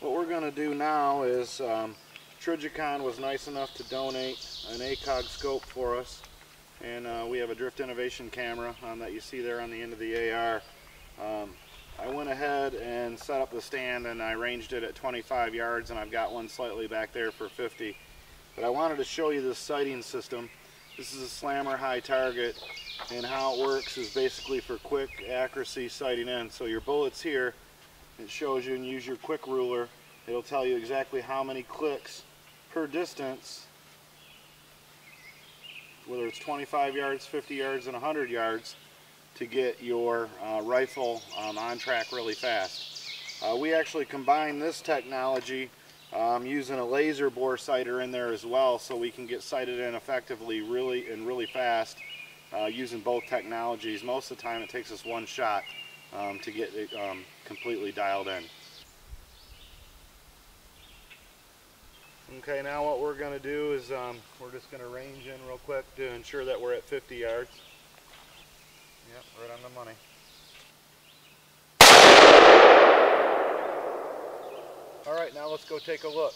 What we're going to do now is Trigicon was nice enough to donate an ACOG scope for us, and we have a Drift Innovation camera that you see there on the end of the AR. I went ahead and set up the stand and I ranged it at 25 yards, and I've got one slightly back there for 50. But I wanted to show you this sighting system. This is a SlammerHi target, and how it works is basically for quick accuracy sighting in. So your bullet's here, it shows you, and use your quick ruler. It'll tell you exactly how many clicks per distance, whether it's 25 yards, 50 yards, and 100 yards, to get your rifle on track really fast. We actually combine this technology using a laser bore sighter in there as well, so we can get sighted in effectively really fast using both technologies. Most of the time it takes us one shot to get it completely dialed in. Okay, now what we're going to do is we're just going to range in real quick to ensure that we're at 50 yards. Yep, right on the money. Alright, now let's go take a look.